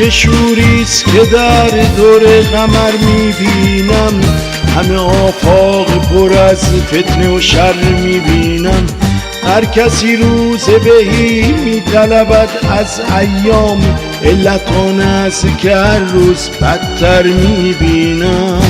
چه شوریست که در دور قمر میبینم، همه آفاق پر از فتنه و شر میبینم. هر کسی روز بهی میطلبد از ایام، علت آن است که هر روز بدتر میبینم.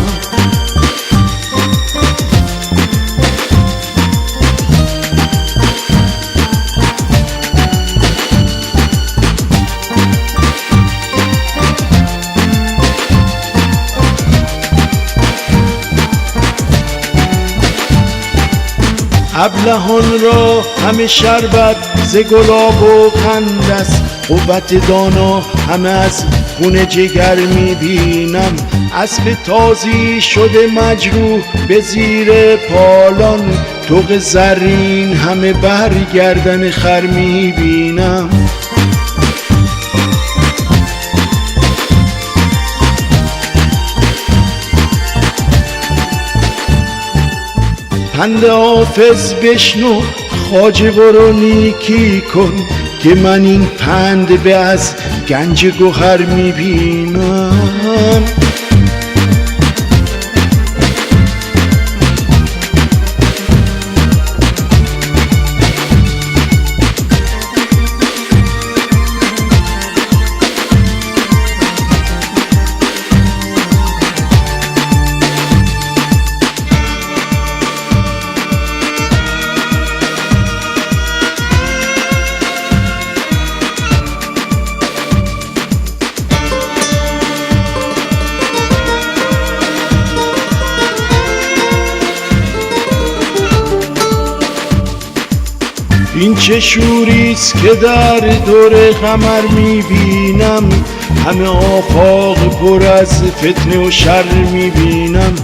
ابلهان را همه شربت ز گلاب و قند است، قوت دانا همه از خون جگر میبینم. اسب تازی شده مجروح به زیر پالان، طوق زرین همه بر گردن خر میبینم. پند حافظ بشنو خواجه برو نیکی کن، که من این پند به از گنج گوهر میبینم. این چه شوریست که در دور قمر میبینم، همه آفاق پر از فتنه و شر میبینم.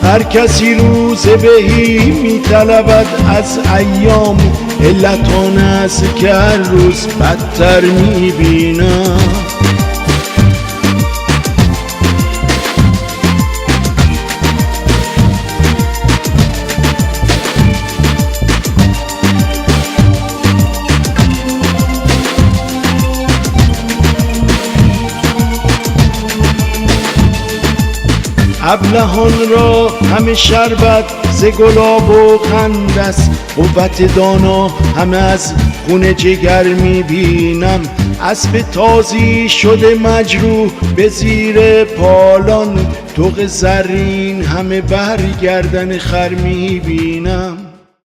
هر کسی روز بهی میطلبد از ایام، علت آن است که هر روز بدتر میبینم. ابلهان را همه شربت ز گلاب و قند است، قوت دانا همه از خون جگر میبینم. اسب تازی شده مجروح به زیر پالان، طوق زرین همه بر گردن خر میبینم.